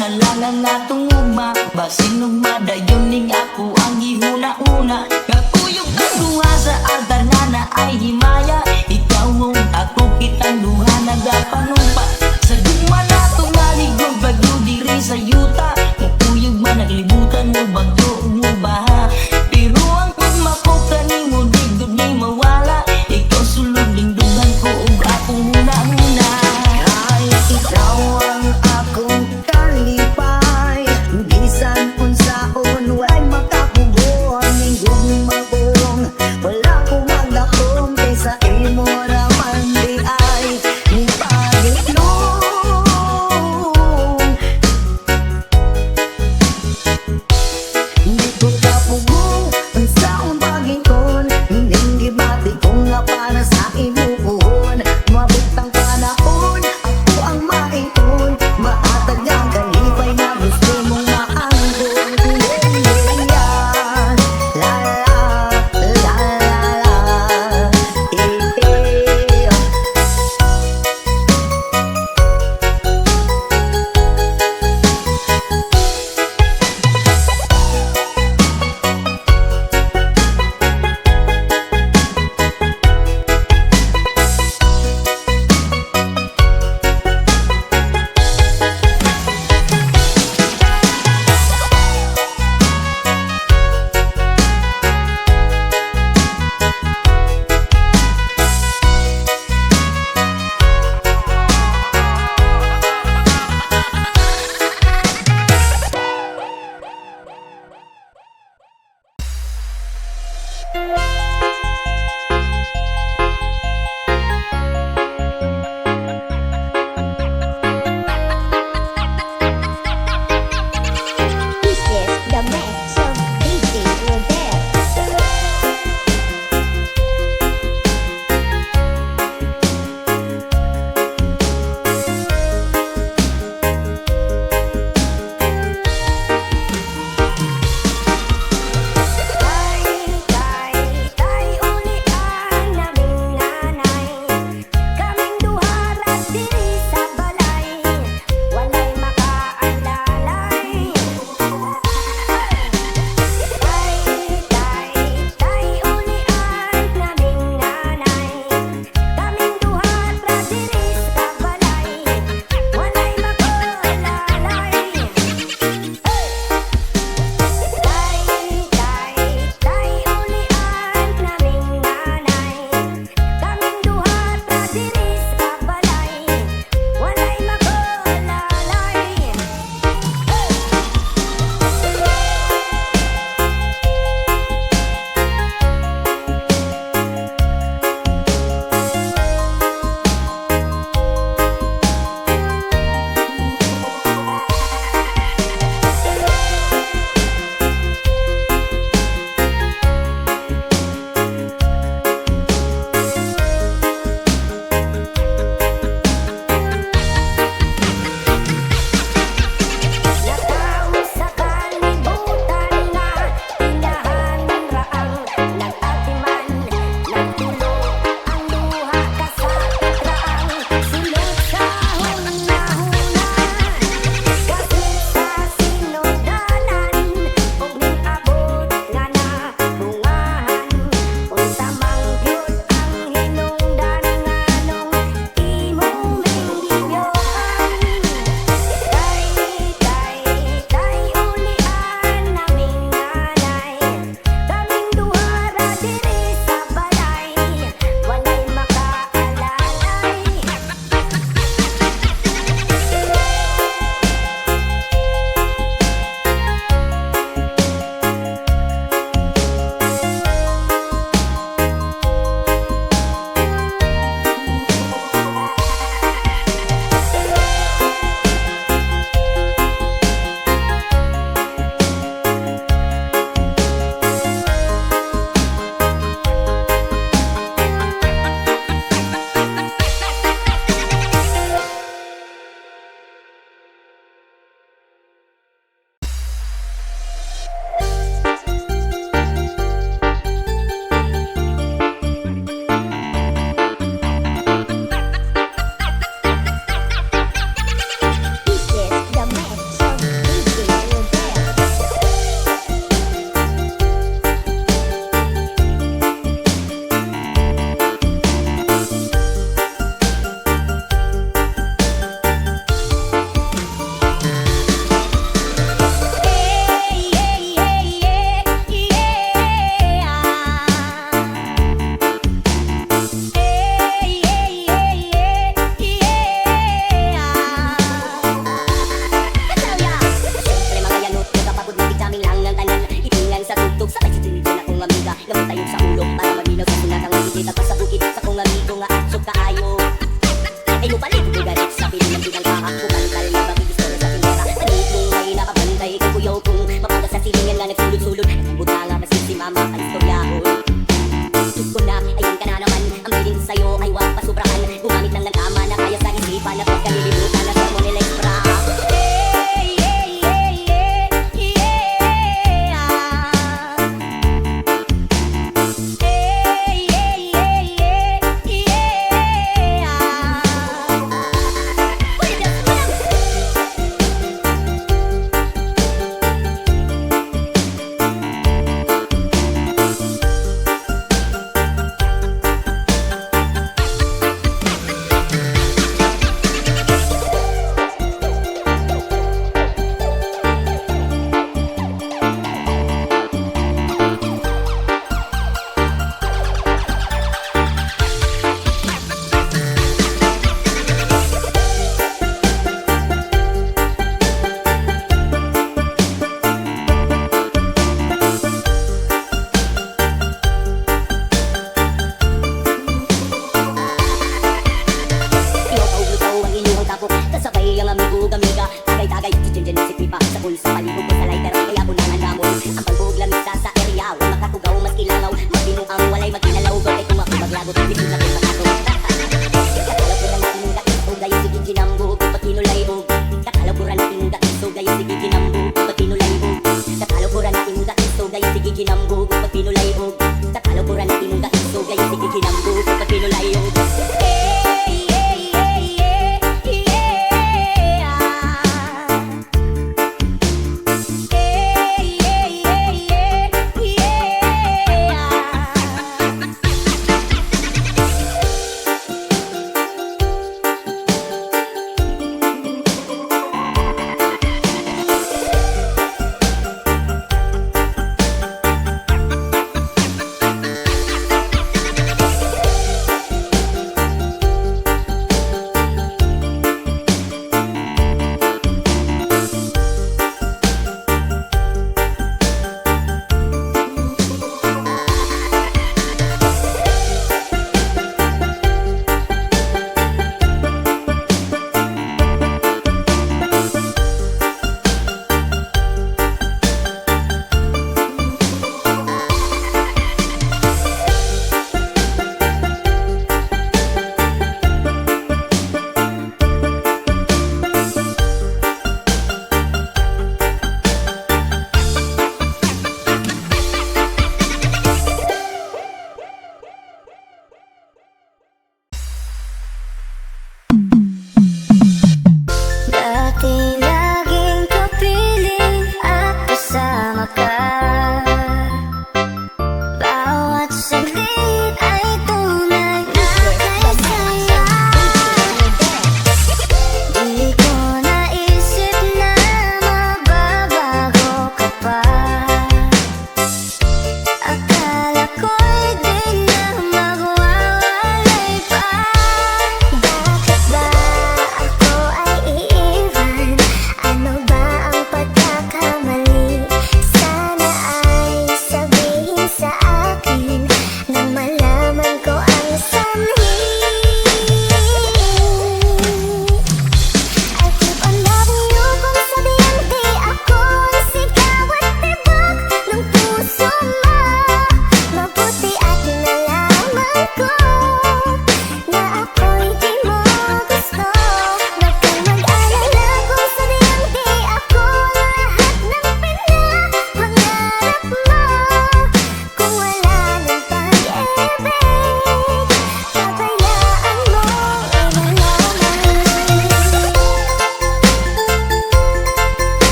na lang ang atong ugma. Basin ug madayon ning ako ang gihuna-una. Kapuyog ang duha sa altar nga na ay himaya. Ikaw ug ako kitang duha nagapanumpa. Sa gugma nato nga ligong bagyo diri sa yuta. Kapuyog man naglibutan mo bagyo ug mo baha. Pero ang pagmako kanimo di gud ni mawala. Ikaw sulod ning dugan ko ug akong huna-huna. Kahit ikaw ang akong kalipay, bisan unsaon way makakubuhan ning gugmagong. Wala ko magdakom kaysa imo raman di ay ni pag pipa sa bulsa, palibog ko sa lighter, kaya bunangan namon. Ang pagbuhog lamig sa area, wala makatugaw, mas kilangaw. Magbinuang walay magkinalaw, ay tumakibaglagot, bitin na kong makato. Kakalaw ko na natin ka iso, gayo sige ginambuhog, pag kinulay og. Kakalaw ko na natin ka iso, gayo sige ginambuhog, pag kinulay og. Kakalaw ko na natin ka iso, gayo sige ginambuhog, pag kinulay og. Kakalaw ko na natin ka iso, gayo sige ginambuhog, pag kinulay og.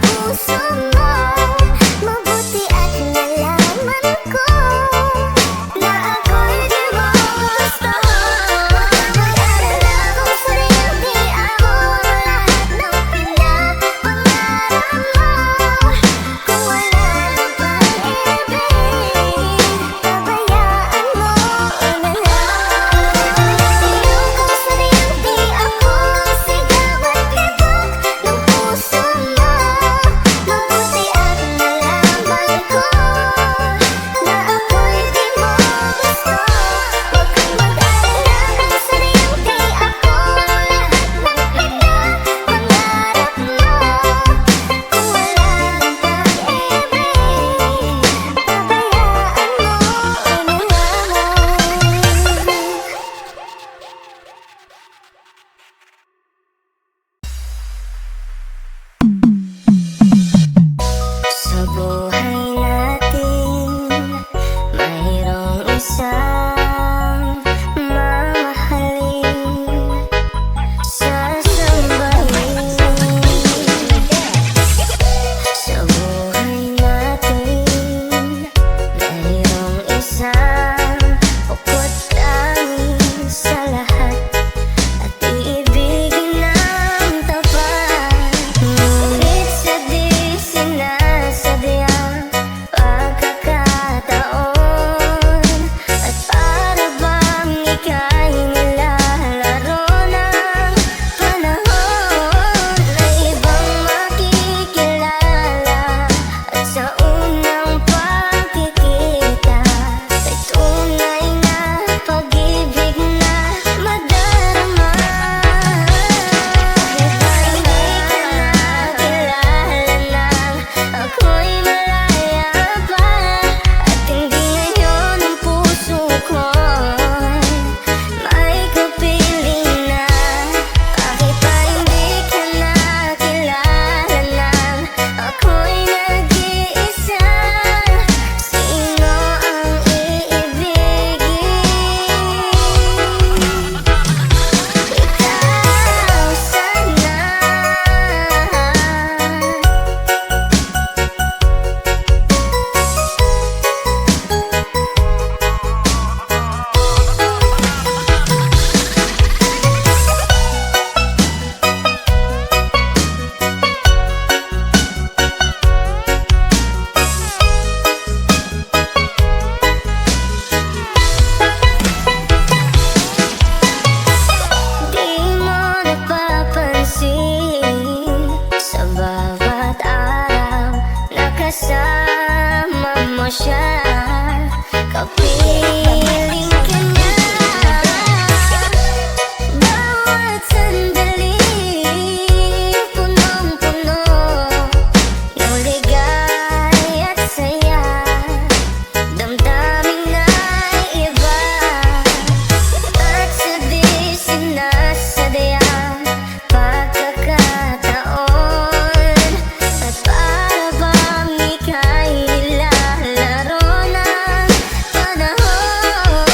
Puso mo kasama mo siya, kapiling ka niya. Bawat sandali, punong-puno yung ligay at saya, damdamin na iba. At sa di sinasadyang pagkakataon, at para bang ika'y nilalaro ng panahon.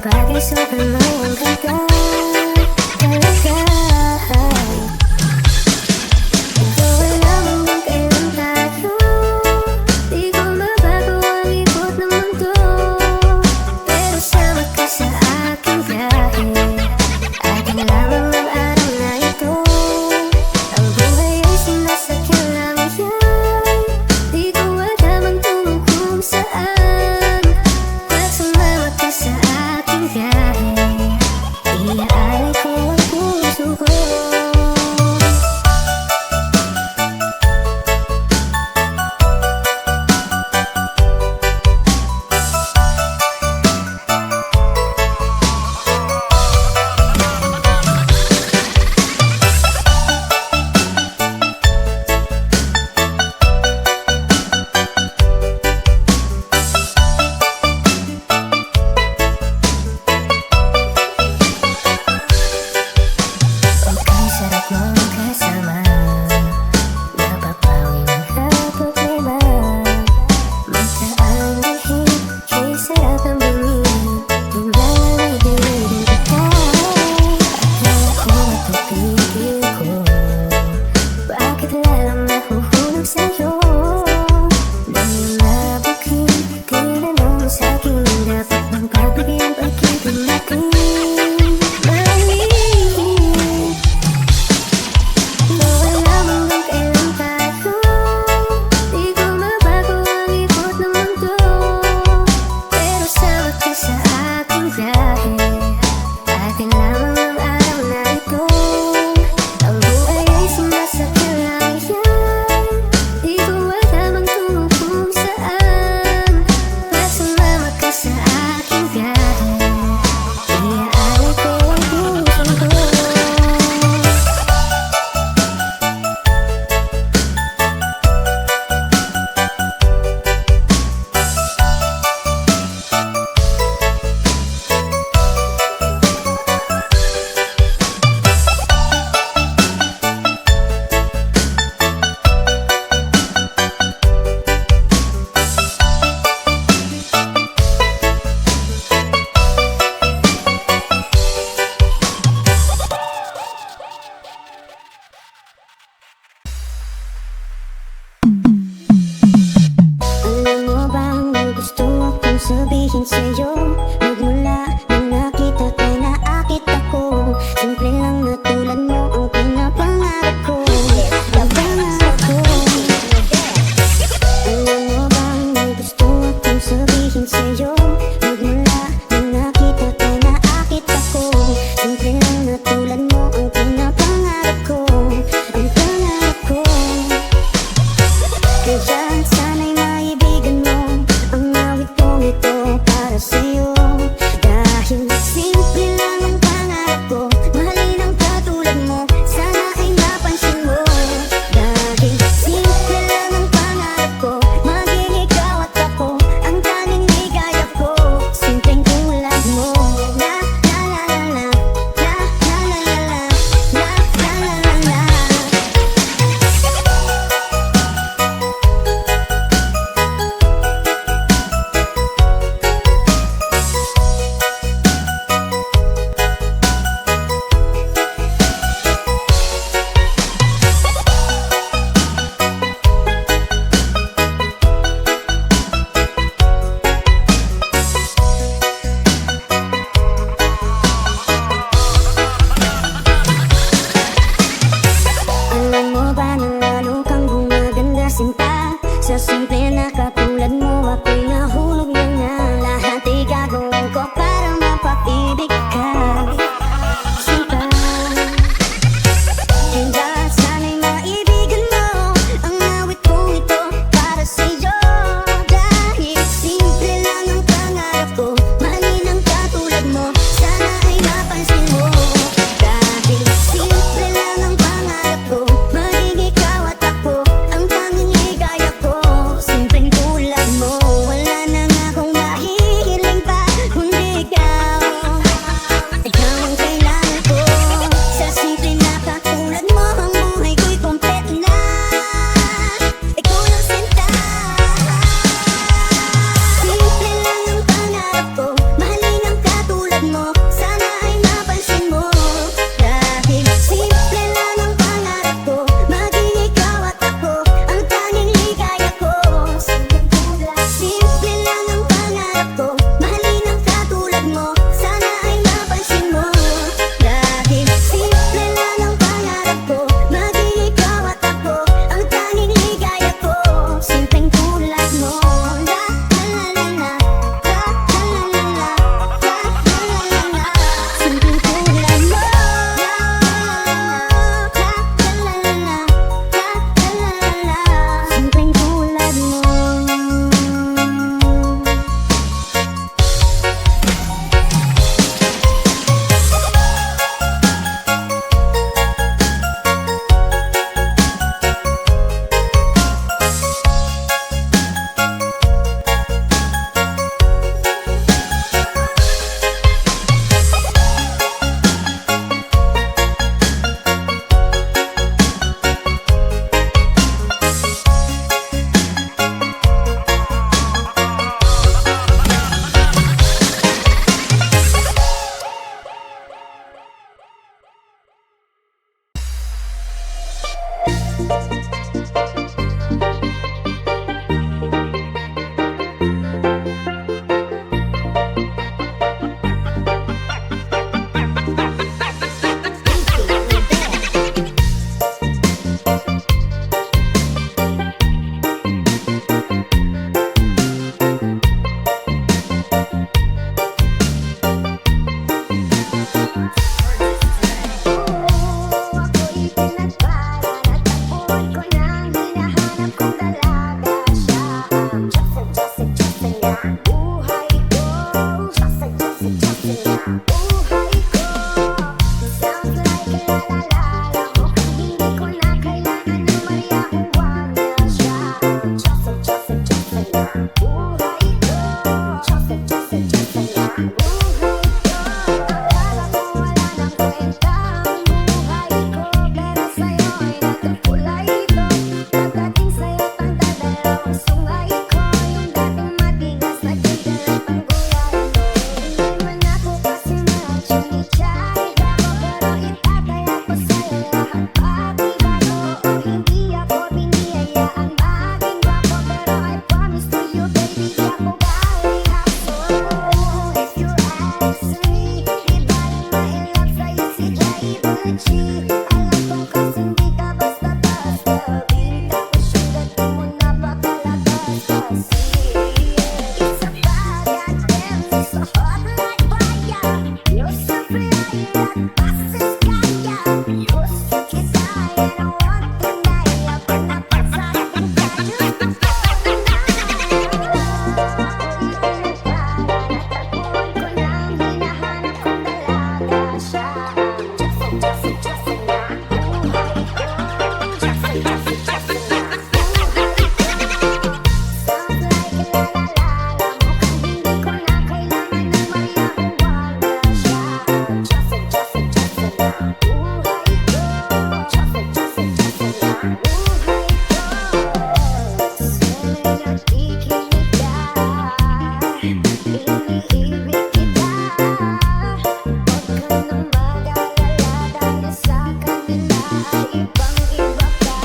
bagay sobrang mayang ganda talaga. Ito ay lamang ng kailan tayo, di ko mabago ang ikot ng mundo. Pero sama ka sa aking biyahe, akin lamang ang araw na ito. Ang buhay ay sinasakyan lang yan, di ko alam ang tungo kung saan. Pag sumama ka sa aking biyahe, iaalay ko ang puso ko. Ang sarap mong kasama, napapawi mga problema. Magkaan lihim, kay sarap ang bingin, hanggang ang ibigin kita. Akala ko matupigil ko, bakit lalang nahuhulog sa'yo? Nang nabuking, tinanong sa'kin, dapat bang pagbigyan pag-ibig natin? Alam mo bang may gusto akong sabihin sa'yo? Magmula nang nakita kay naakit ako, simple lang na tulad mo ang pinapangarap ko. Ang pangarap ko. Alam mo bang may gusto akong sabihin sa'yo? Magmula nang nakita kay naakit ako, simple lang na tulad mo ang pinapangarap ko. Ang pangarap ko. Kaya sana'y maibigan mo ang awit kong ito para sa'yo. Dahil simple lang ang pangarap ko, mahalin ang katulad mo, sana ay mapansin mo. Dahil simple lang ang pangarap ko, maging ikaw at ako, ang tanging ligaya ko. Simpleng tulad mo. La la la la la, la la la la la, la la la la la. Akala ko wala nang kwenta ang buhay ko, pero sa'yo ay nagkulay ito. Pagdating sa'yo tanda dalawang sungay ko, yung dating matigas na tigil ang gulay ko. Hindi man ako kasi machini-chay ako, pero itataya ko sa'yo lahat pati bago. Hindi ako biniyayaan maging gwapo, pero I promise to you baby di ako galing hapo. If you ask me, di baling ma-inlove sa'yo si Triple G. Alam ko kasing di ka basta-basta, binta ko siyang dating mo napakalakas kasi. It's a bad goddamn, it's a hot like fire. You're so fly that passes kaya. Used to kiss I and I want to die. Ako na pasarap ang kaya. Iniibig kita, huwag ka nang mag-alala dahil sa kanila ay ibang-iba ka.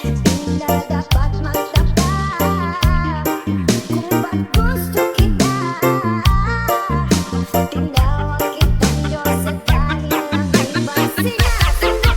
Di na dapat magtaka kung ba't gusto kita. Tinawag kitang Diyos at dahil ang ibang sinasagot.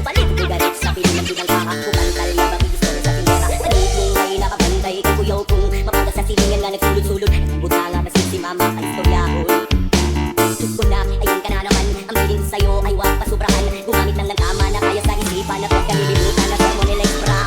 palit Galit sa piling ng pinangkaha Bukang talya mabigistol sa tindera Palit mong may nakabantay Kay kuyaw kong mapagas sa silingan nga nagsulod-sulod Buta nga masin si mama kay istoryahon Diyos ko na, ayun ka na naman Ang piling sa'yo ay wag pasubrahan Gumamit lang ng tama na kaya sa isipan At pagkalilimutan na sa mo nila extra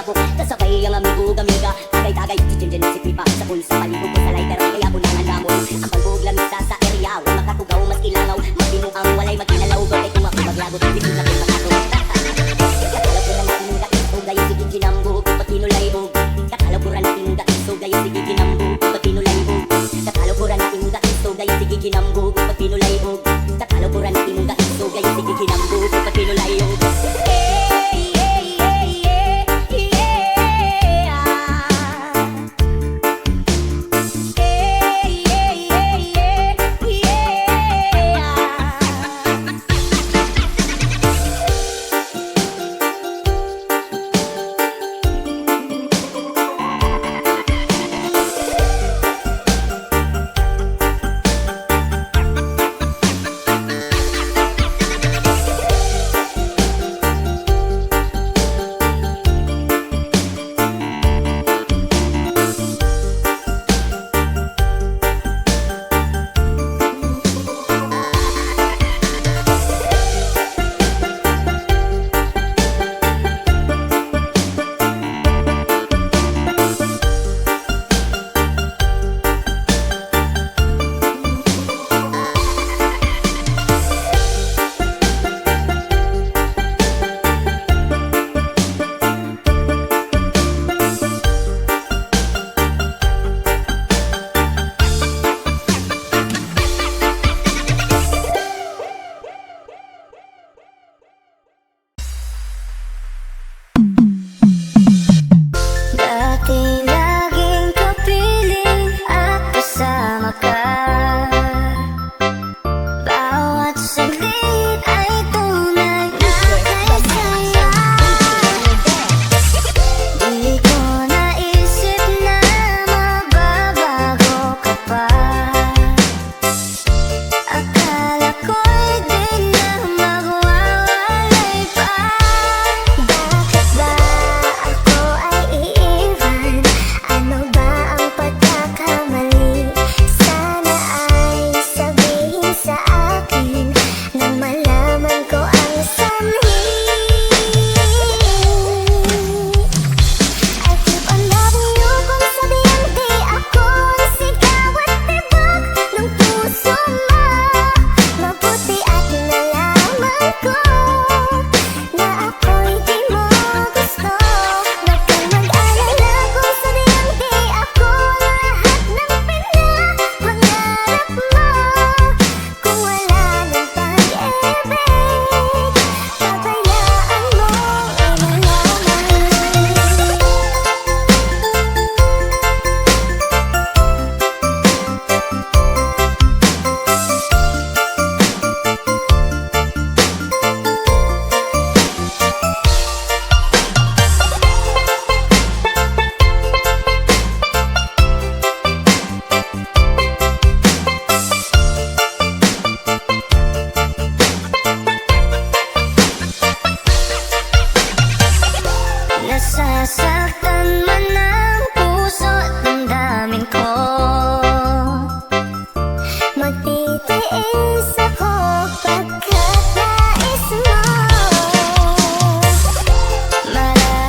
Kasabay ang amigo gamiga Tagay-tagay, chinchin si pipa Sa pulsa, palibog ko sa lighter Kaya bunangan damon Ang palbog lamisa sa area Huwag makatugaw, mas kilangaw Magbinuang walay magkinalaw Gawin kung ako maglagot Bitin na pinakato Kakalaw ko na natin Gatiso gayon sige ginambog Pag pinulayog Kakalaw ko na natin Gatiso gayon sige ginambog Pag pinulayog Kakalaw ko na natin Gatiso gayon sige ginambog Pag pinulayog Kakalaw ko na natin Gatiso gayon sige ginambog Pag pinulayog Pagkat nais mo, marami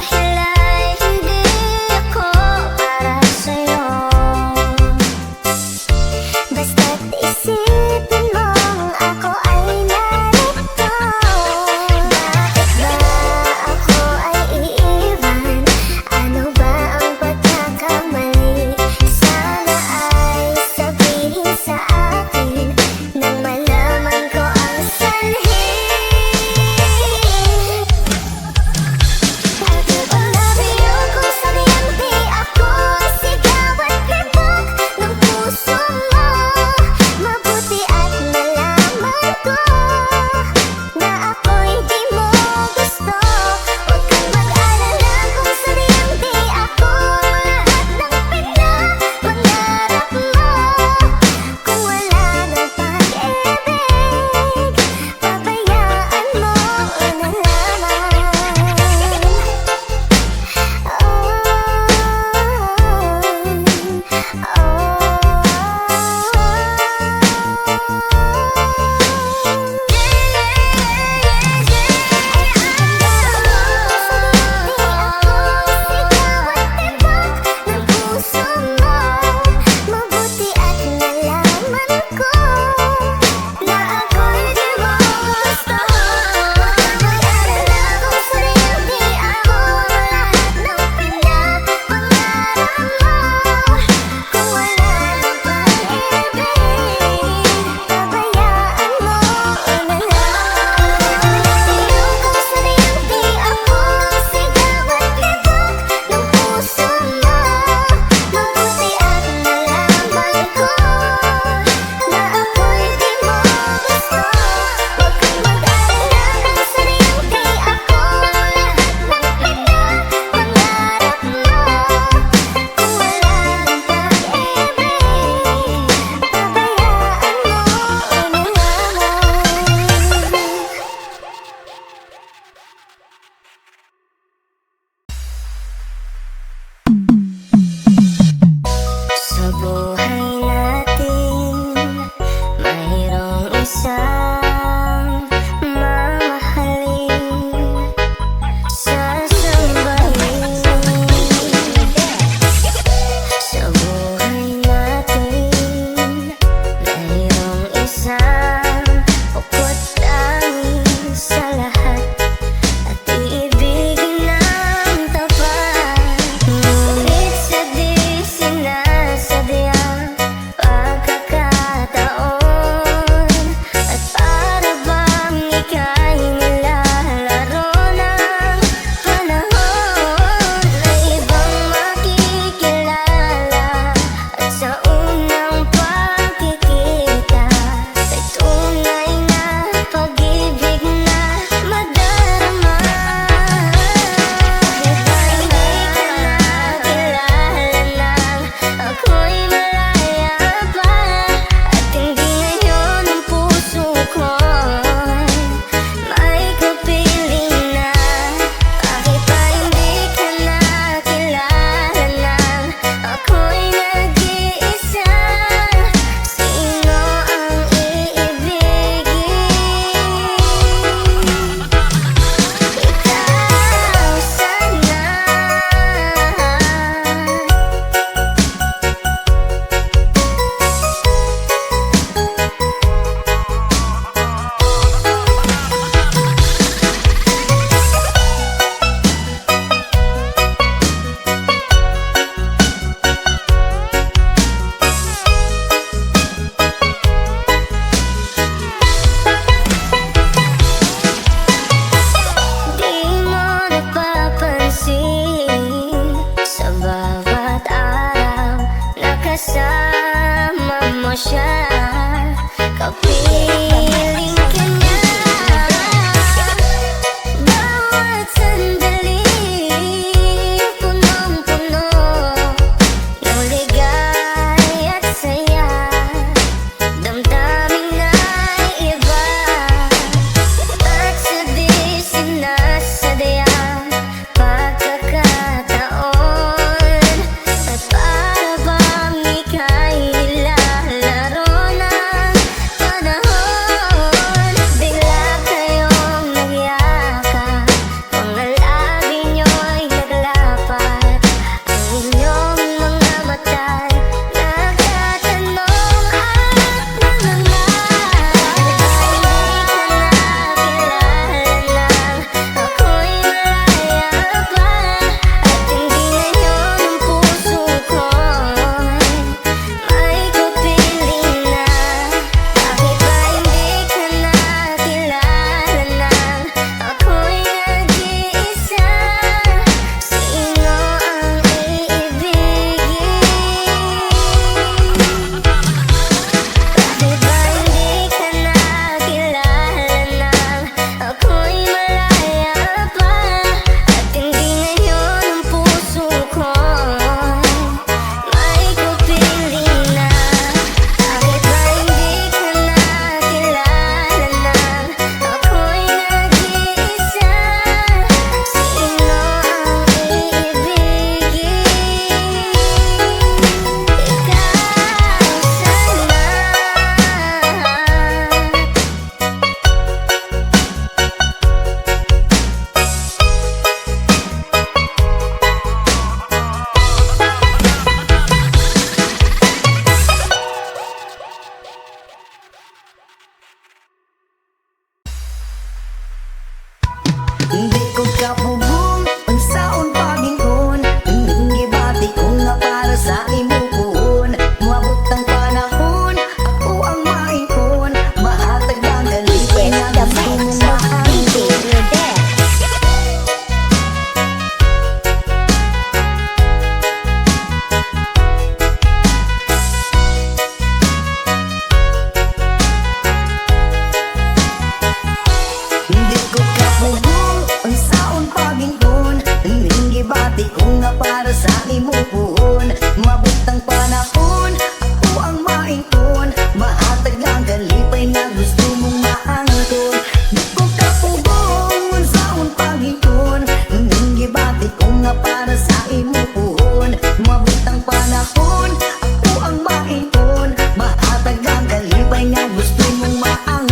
gibati ko nga para sa imuhon. Mabutang panahon, ako ang maingon. Mahatag ang kalipay na gusto mong maangkon. Di ko kapugong sa un Panginoon. Nang gibati ko nga para sa imuhon. Mabutang panahon, ako ang maingon. Mahatag ang kalipay nga gusto mong maangkon.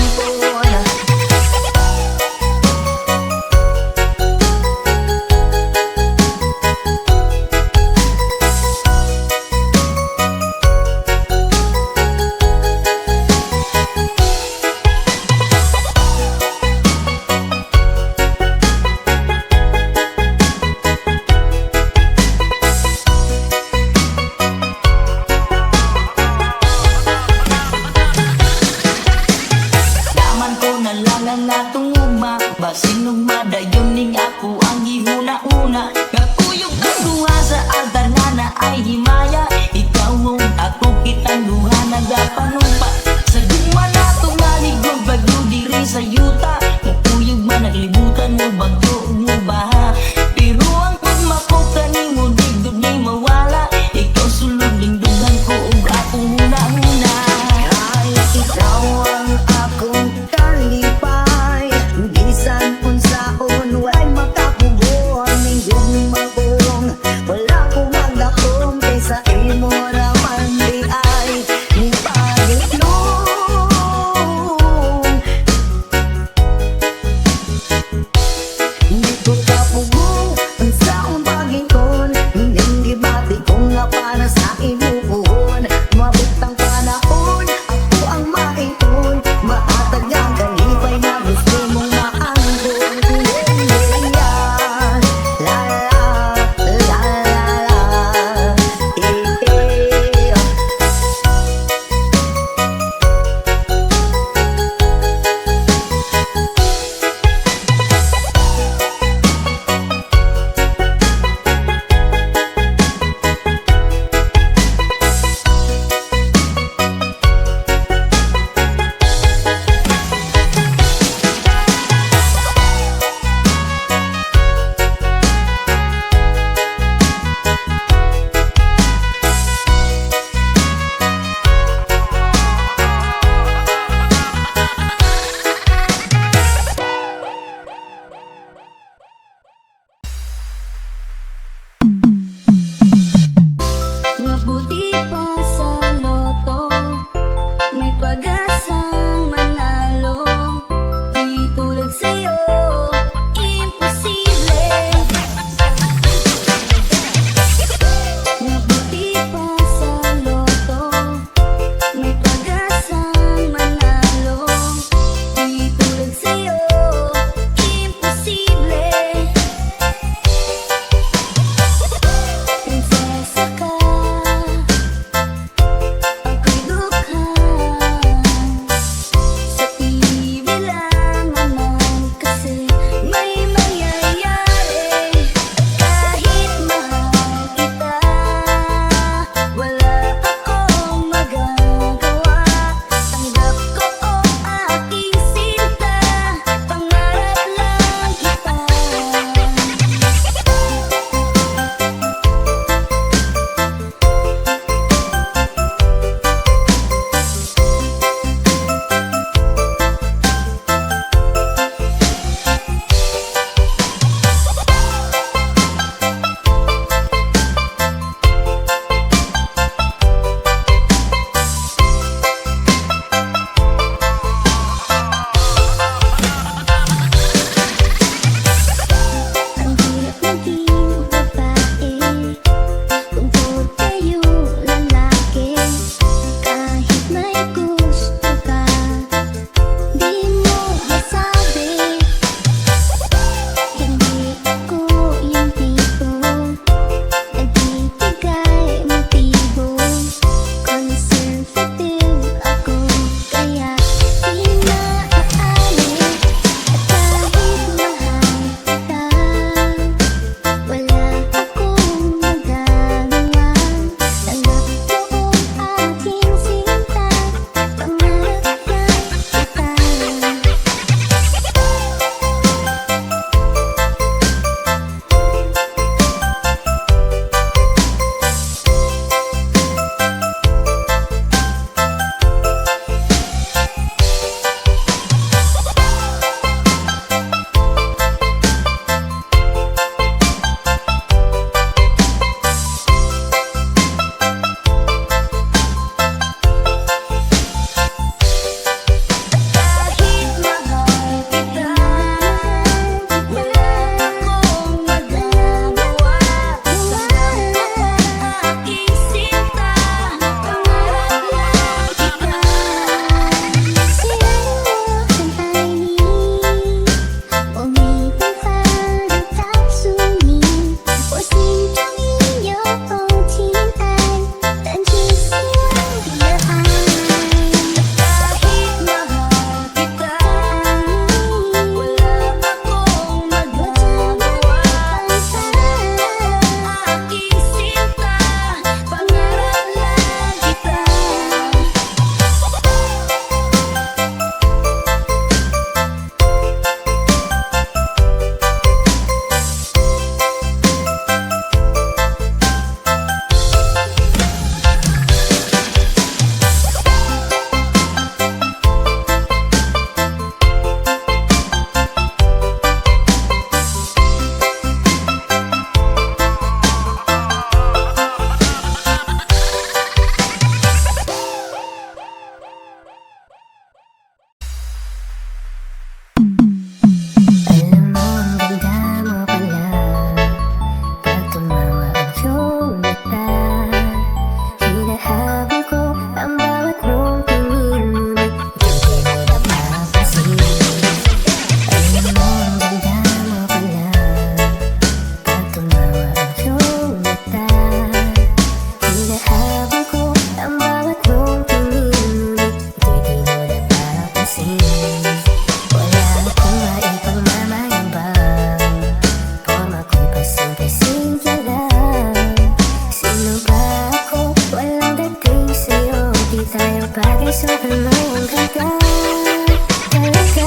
Hirapan mo ang ganda talaga.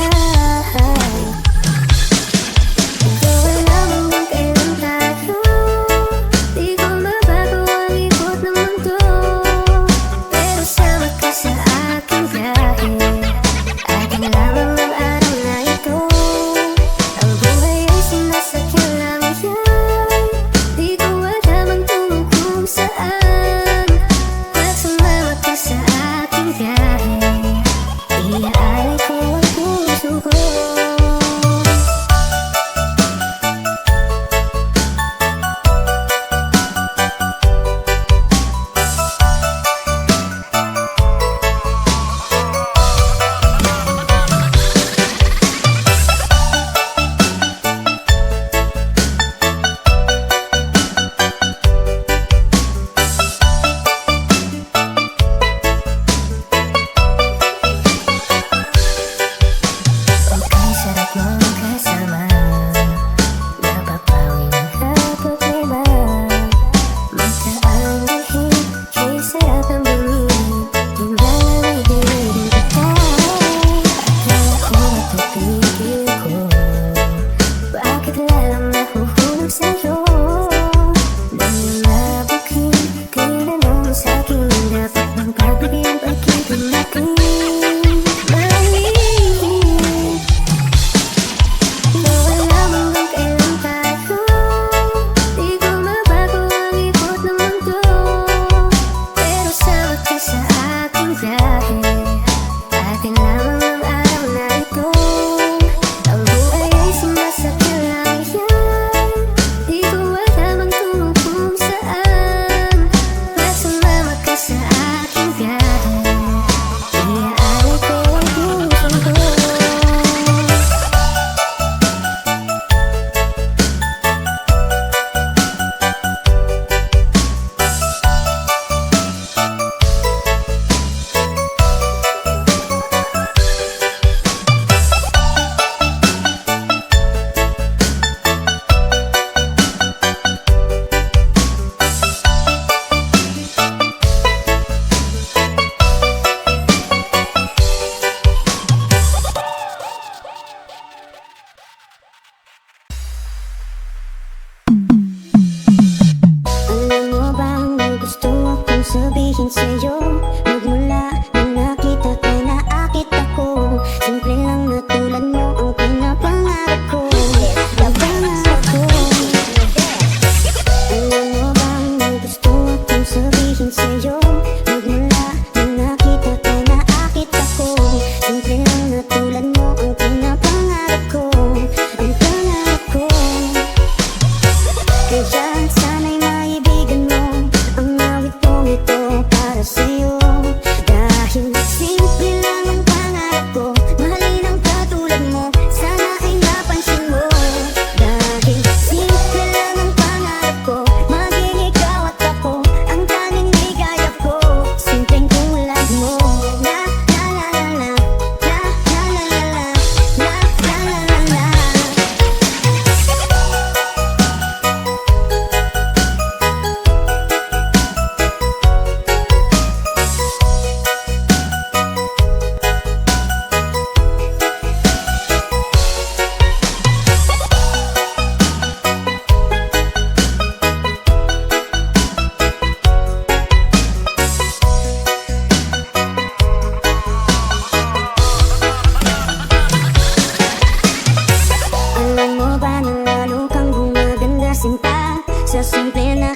Ikaw alam mo kung kailan tayo. Di ko mabago ang ikot ng mundo. Pero sama ka sa aking biyahe. Akin lamang ang araw na ito. Ang buhay ay sinasakyan lang yan. Di ko alam ang tungo kung saan. Pag sumama ka sa aking biyahe, iaalay ko ang puso ko. Okay, sarap mong kasama. Napapawi mga problema. Magkaanggahin, kay sarap ang bumili. Hindalamigin kita. Akala ko matupigil ko. Bakit lalang nahuhulog sa'yo? Nang nabukin, tinanong mo sa'kin. Dapat bang pagbigay ang pag-ibig natin? Ikaw alam mo kung kailan tayo. Di ko mabago ang ikot ng mundo. Pero sama ka sa aking biyahe. Atin lamang ang araw na ito. Ang buhay ay sinasakyan lang yan. Di ko alam ang tungo kung saan. Pag sumama ka sa aking biyahe, iaalay ko ang puso ko. Alam mo ba ang may gusto akong sabihin sa'yo? Magmula nung nakita ka, naakit ako. Simple lang na tulad mo ang pinapangarap ko. Ang pangarap ko. Alam mo ba ang may gusto akong sabihin sa'yo? Magmula nung nakita ka, naakit ako. Simple lang na tulad mo ang pinapangarap ko. Ang pangarap ko. Kaya sana'y maibigan mo ang awit kong ito para sa'yo. Dahil simple lang ang pangarap ko, mahalin ang katulad mo, sana ay napansin mo. Dahil simple lang ang pangarap ko, maging ikaw at ako, ang tanging ligaya ko. Simpleng tulad mo. La la la la la, la la la la la, la la la la la. Alam mo ba na lalo kang gumaganda sinta sa simple na